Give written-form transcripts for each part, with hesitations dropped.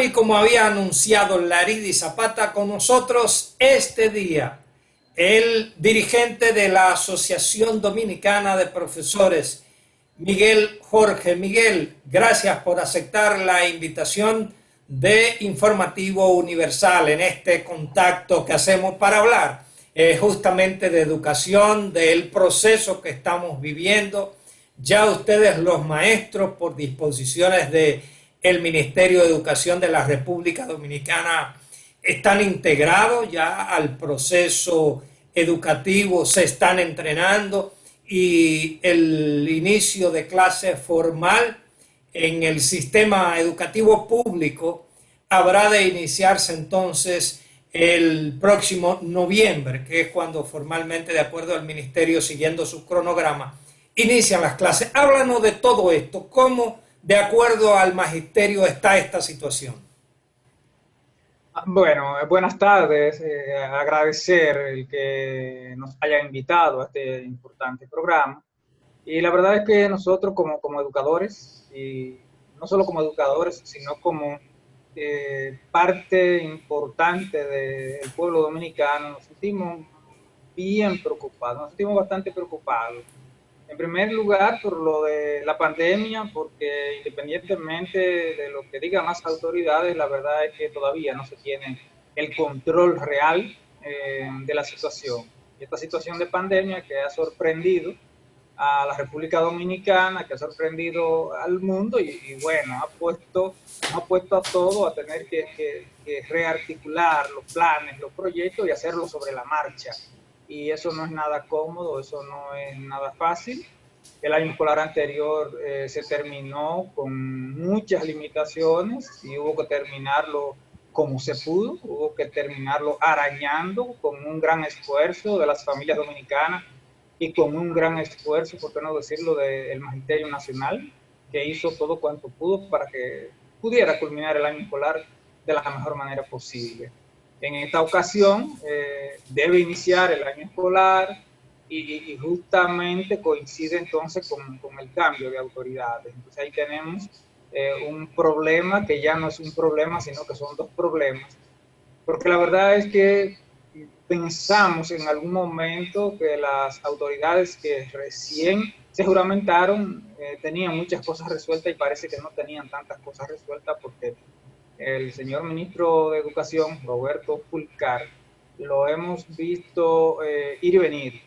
y como había anunciado Laridi Zapata, con nosotros este día, el dirigente de la Asociación Dominicana de Profesores, Miguel Jorge. Miguel, gracias por aceptar la invitación de Informativo Universal en este contacto que hacemos para hablar justamente de educación, del proceso que estamos viviendo. Ya ustedes, los maestros, por disposiciones de el Ministerio de Educación de la República Dominicana, están integrados ya al proceso educativo, se están entrenando y el inicio de clase formal en el sistema educativo público habrá de iniciarse entonces el próximo noviembre, que es cuando formalmente, de acuerdo al ministerio, siguiendo su cronograma, inician las clases. Háblanos de todo esto, cómo de acuerdo al magisterio está esta situación. Bueno, buenas tardes. Agradecer el que nos haya invitado a este importante programa. Y la verdad es que nosotros como educadores, y no solo como educadores, sino como parte importante del pueblo dominicano, nos sentimos bien preocupados, nos sentimos bastante preocupados. En primer lugar, por lo de la pandemia, porque independientemente de lo que digan las autoridades, la verdad es que todavía no se tiene el control real de la situación. Y esta situación de pandemia que ha sorprendido a la República Dominicana, que ha sorprendido al mundo y bueno, ha puesto a todo a tener que rearticular los planes, los proyectos y hacerlo sobre la marcha. Y eso no es nada cómodo, eso no es nada fácil. El año escolar anterior se terminó con muchas limitaciones y hubo que terminarlo como se pudo, hubo que terminarlo arañando con un gran esfuerzo de las familias dominicanas y con un gran esfuerzo, por qué no decirlo, del Magisterio Nacional, que hizo todo cuanto pudo para que pudiera culminar el año escolar de la mejor manera posible. En esta ocasión debe iniciar el año escolar y justamente coincide entonces con el cambio de autoridades. Entonces ahí tenemos un problema que ya no es un problema, sino que son dos problemas. Porque la verdad es que pensamos en algún momento que las autoridades que recién se juramentaron tenían muchas cosas resueltas y parece que no tenían tantas cosas resueltas porque el señor ministro de Educación, Roberto Fulcar, lo hemos visto ir y venir,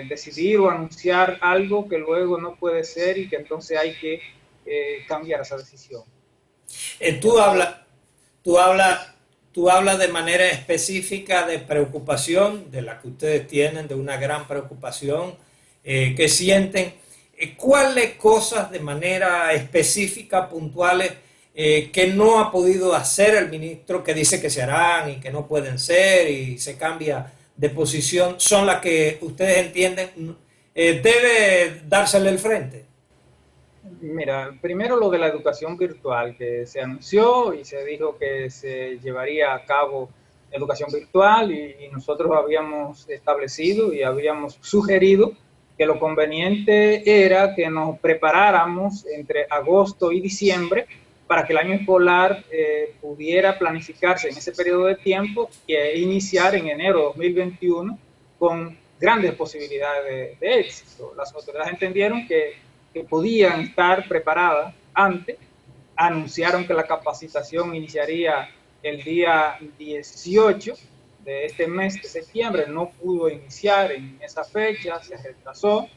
decidir o anunciar algo que luego no puede ser y que entonces hay que cambiar esa decisión. Eh, tú hablas, tú hablas, tú hablas de manera específica de preocupación, de la que ustedes tienen, de una gran preocupación que sienten. ¿Cuáles cosas de manera específica, puntuales, que no ha podido hacer el ministro, que dice que se harán y que no pueden ser y se cambia de posición, son las que ustedes entienden debe dársele el frente? Mira, primero lo de la educación virtual, que se anunció y se dijo que se llevaría a cabo educación virtual y nosotros habíamos establecido y habíamos sugerido que lo conveniente era que nos preparáramos entre agosto y diciembre para que el año escolar pudiera planificarse en ese periodo de tiempo e iniciar en enero de 2021 con grandes posibilidades de éxito. Las autoridades entendieron que podían estar preparadas antes, anunciaron que la capacitación iniciaría el día 18 de este mes de septiembre, no pudo iniciar en esa fecha, se retrasó,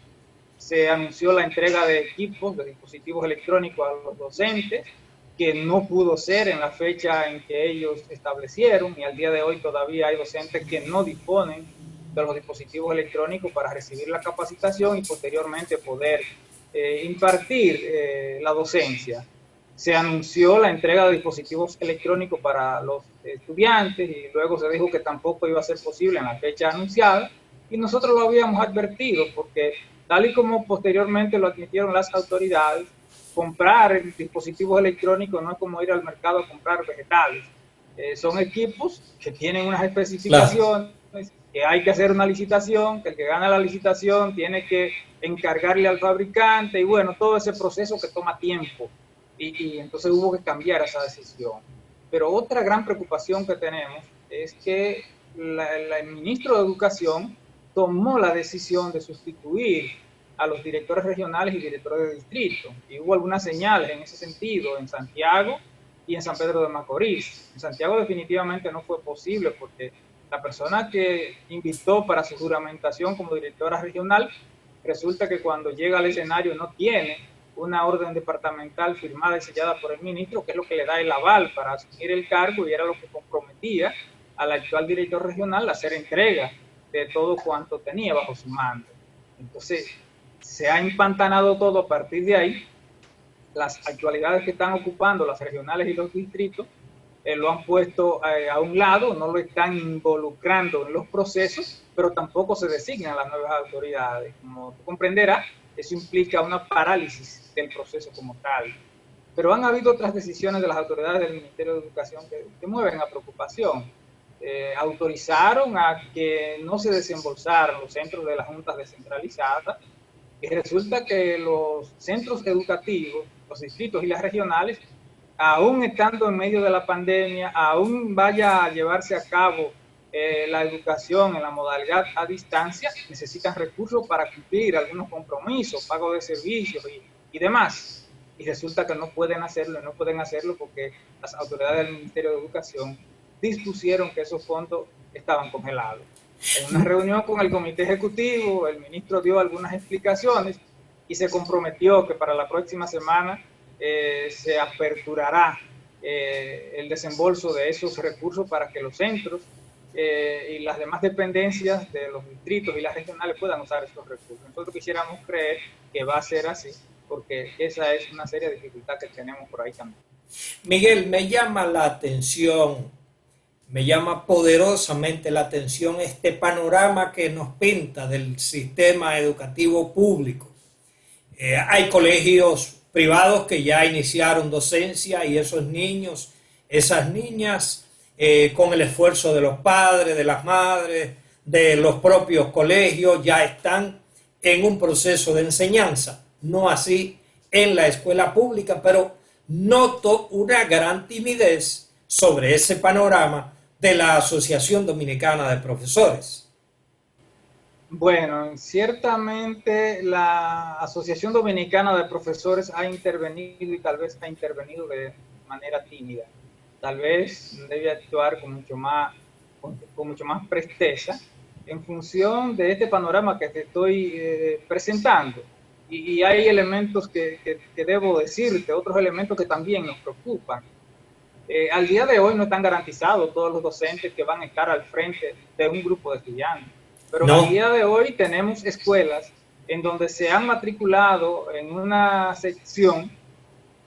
se anunció la entrega de equipos, de dispositivos electrónicos a los docentes, que no pudo ser en la fecha en que ellos establecieron y al día de hoy todavía hay docentes que no disponen de los dispositivos electrónicos para recibir la capacitación y posteriormente poder impartir la docencia. Se anunció la entrega de dispositivos electrónicos para los estudiantes y luego se dijo que tampoco iba a ser posible en la fecha anunciada y nosotros lo habíamos advertido porque tal y como posteriormente lo admitieron las autoridades, comprar dispositivos electrónicos no es como ir al mercado a comprar vegetales. Son equipos que tienen unas especificaciones, claro, que hay que hacer una licitación, que el que gana la licitación tiene que encargarle al fabricante y bueno, todo ese proceso que toma tiempo y entonces hubo que cambiar esa decisión. Pero otra gran preocupación que tenemos es que el ministro de Educación tomó la decisión de sustituir a los directores regionales y directores de distrito. Y hubo algunas señales en ese sentido en Santiago y en San Pedro de Macorís. En Santiago definitivamente no fue posible porque la persona que invitó para su juramentación como directora regional, resulta que cuando llega al escenario no tiene una orden departamental firmada y sellada por el ministro, que es lo que le da el aval para asumir el cargo, y era lo que comprometía al actual director regional a hacer entrega de todo cuanto tenía bajo su mando. Entonces, se ha empantanado todo a partir de ahí. Las actualidades que están ocupando las regionales y los distritos lo han puesto a un lado, no lo están involucrando en los procesos, pero tampoco se designan las nuevas autoridades. Como tú comprenderás, eso implica una parálisis del proceso como tal. Pero han habido otras decisiones de las autoridades del Ministerio de Educación que mueven a preocupación. Autorizaron a que no se desembolsaran los centros de las juntas descentralizadas, y resulta que los centros educativos, los distritos y las regionales, aún estando en medio de la pandemia, aún vaya a llevarse a cabo la educación en la modalidad a distancia, necesitan recursos para cumplir algunos compromisos, pago de servicios y demás. Y resulta que no pueden hacerlo porque las autoridades del Ministerio de Educación dispusieron que esos fondos estaban congelados. En una reunión con el comité ejecutivo, el ministro dio algunas explicaciones y se comprometió que para la próxima semana se aperturará el desembolso de esos recursos para que los centros y las demás dependencias de los distritos y las regionales puedan usar estos recursos. Nosotros quisiéramos creer que va a ser así, porque esa es una seria dificultad que tenemos por ahí también. Miguel, me llama la atención, me llama poderosamente la atención este panorama que nos pinta del sistema educativo público. Hay colegios privados que ya iniciaron docencia y esos niños, esas niñas, con el esfuerzo de los padres, de las madres, de los propios colegios, ya están en un proceso de enseñanza. No así en la escuela pública, pero noto una gran timidez sobre ese panorama de la Asociación Dominicana de Profesores. Bueno, ciertamente la Asociación Dominicana de Profesores ha intervenido y tal vez ha intervenido de manera tímida. Tal vez debe actuar con mucho más presteza en función de este panorama que te estoy presentando. Y hay elementos que debo decirte, otros elementos que también nos preocupan. Al día de hoy no están garantizados todos los docentes que van a estar al frente de un grupo de estudiantes. Pero no. Al día de hoy tenemos escuelas en donde se han matriculado en una sección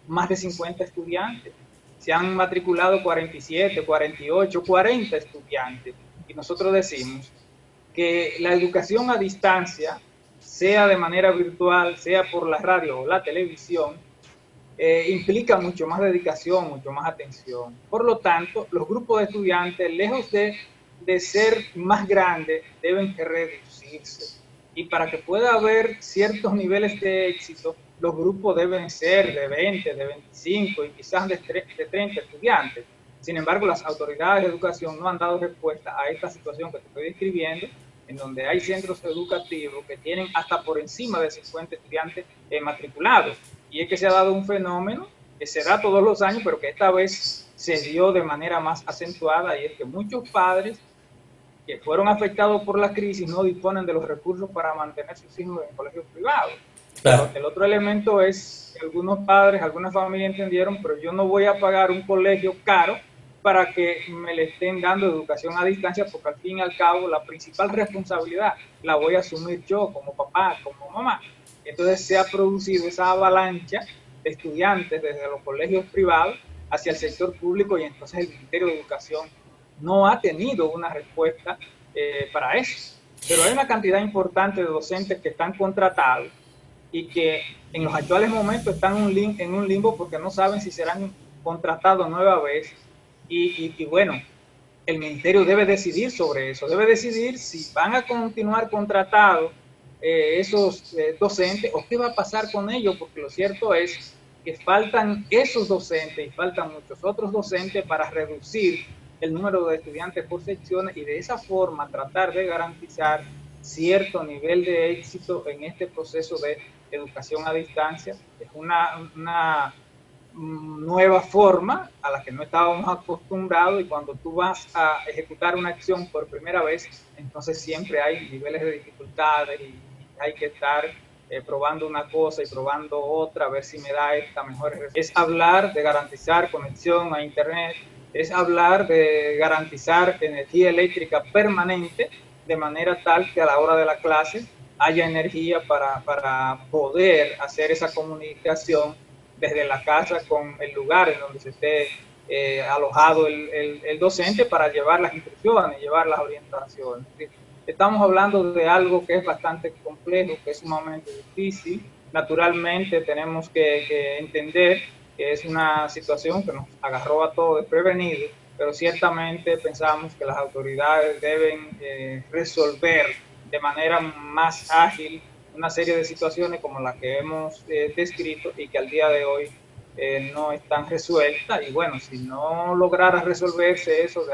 más de 50 estudiantes. Se han matriculado 47, 48, 40 estudiantes. Y nosotros decimos que la educación a distancia, sea de manera virtual, sea por la radio o la televisión, implica mucho más dedicación, mucho más atención. Por lo tanto, los grupos de estudiantes, lejos de ser más grandes, deben reducirse. Y para que pueda haber ciertos niveles de éxito, los grupos deben ser de 20, de 25 y quizás de 30 estudiantes. Sin embargo, las autoridades de educación no han dado respuesta a esta situación que te estoy describiendo, en donde hay centros educativos que tienen hasta por encima de 50 estudiantes matriculados. Y es que se ha dado un fenómeno que se da todos los años, pero que esta vez se dio de manera más acentuada, y es que muchos padres que fueron afectados por la crisis no disponen de los recursos para mantener sus hijos en colegios privados. Claro. El otro elemento es que algunos padres, algunas familias entendieron, pero yo no voy a pagar un colegio caro para que me le estén dando educación a distancia, porque al fin y al cabo la principal responsabilidad la voy a asumir yo como papá, como mamá. Entonces se ha producido esa avalancha de estudiantes desde los colegios privados hacia el sector público, y entonces el Ministerio de Educación no ha tenido una respuesta para eso. Pero hay una cantidad importante de docentes que están contratados y que en los actuales momentos están en un limbo porque no saben si serán contratados nueva vez. Y bueno, el ministerio debe decidir sobre eso, debe decidir si van a continuar contratados esos docentes o qué va a pasar con ellos, porque lo cierto es que faltan esos docentes y faltan muchos otros docentes para reducir el número de estudiantes por secciones y de esa forma tratar de garantizar cierto nivel de éxito en este proceso de educación a distancia. Es una nueva forma a la que no estábamos acostumbrados, y cuando tú vas a ejecutar una acción por primera vez, entonces siempre hay niveles de dificultades y hay que estar probando una cosa y probando otra, a ver si me da esta mejor. Es hablar de garantizar conexión a internet, es hablar de garantizar energía eléctrica permanente, de manera tal que a la hora de la clase haya energía para poder hacer esa comunicación desde la casa con el lugar en donde se esté alojado el docente, para llevar las instrucciones, llevar las orientaciones. Estamos hablando de algo que es bastante complejo, que es sumamente difícil. Naturalmente tenemos que entender que es una situación que nos agarró a todos desprevenidos, pero ciertamente pensamos que las autoridades deben resolver de manera más ágil una serie de situaciones como las que hemos descrito y que al día de hoy no están resueltas. Y bueno, si no lograra resolverse eso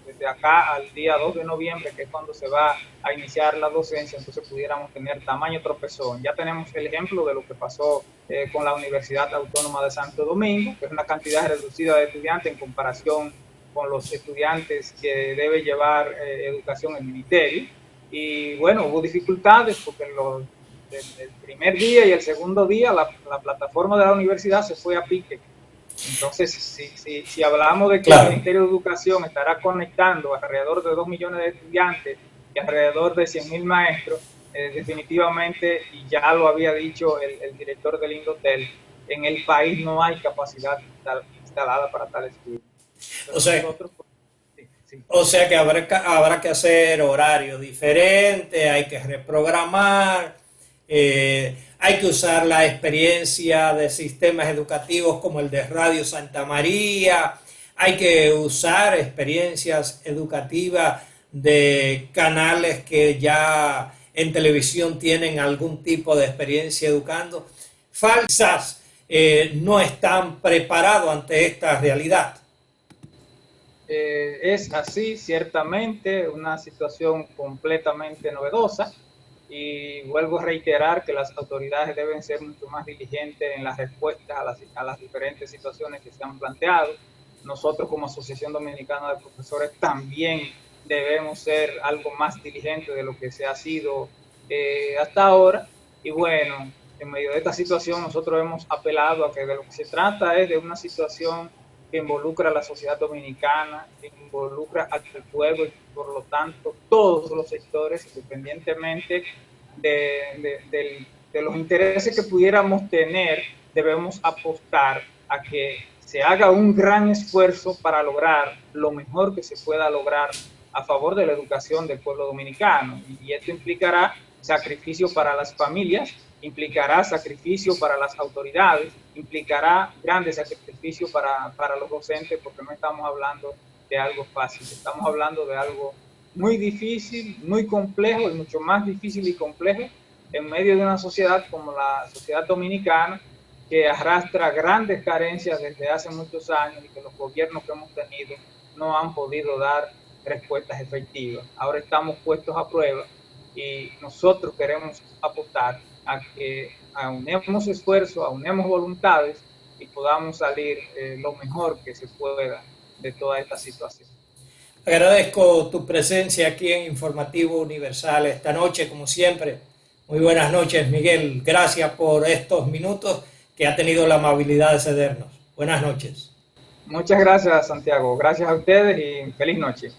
desde acá al día 2 de noviembre, que es cuando se va a iniciar la docencia, entonces pudiéramos tener tamaño tropezón. Ya tenemos el ejemplo de lo que pasó con la Universidad Autónoma de Santo Domingo, que es una cantidad reducida de estudiantes en comparación con los estudiantes que debe llevar educación el ministerio. Y bueno, hubo dificultades porque el primer día y el segundo día la plataforma de la universidad se fue a pique. Entonces, si hablamos de que el Ministerio de Educación estará conectando alrededor de 2 millones de estudiantes y alrededor de 100.000 maestros, definitivamente, y ya lo había dicho el director del Indotel, en el país no hay capacidad instalada para tal estudio. O sea que habrá que hacer horario diferente, hay que reprogramar, hay que usar la experiencia de sistemas educativos como el de Radio Santa María, hay que usar experiencias educativas de canales que ya en televisión tienen algún tipo de experiencia educando. Falsas no están preparados ante esta realidad. Es así, ciertamente, una situación completamente novedosa, y vuelvo a reiterar que las autoridades deben ser mucho más diligentes en las respuestas a las diferentes situaciones que se han planteado. Nosotros como Asociación Dominicana de Profesores también debemos ser algo más diligentes de lo que se ha sido hasta ahora. Y bueno, en medio de esta situación nosotros hemos apelado a que de lo que se trata es de una situación que involucra a la sociedad dominicana, que involucra al pueblo y por lo tanto todos los sectores, independientemente de los intereses que pudiéramos tener, debemos apostar a que se haga un gran esfuerzo para lograr lo mejor que se pueda lograr a favor de la educación del pueblo dominicano. Y esto implicará sacrificio para las familias, implicará sacrificio para las autoridades, implicará grandes sacrificios para los docentes, porque no estamos hablando de algo fácil, estamos hablando de algo muy difícil, muy complejo, y mucho más difícil y complejo en medio de una sociedad como la sociedad dominicana, que arrastra grandes carencias desde hace muchos años y que los gobiernos que hemos tenido no han podido dar respuestas efectivas. Ahora estamos puestos a prueba y nosotros queremos apostar a que aunemos esfuerzos, aunemos voluntades y podamos salir lo mejor que se pueda de toda esta situación. Agradezco tu presencia aquí en Informativo Universal esta noche, como siempre. Muy buenas noches, Miguel. Gracias por estos minutos que ha tenido la amabilidad de cedernos. Buenas noches. Muchas gracias, Santiago. Gracias a ustedes y feliz noche.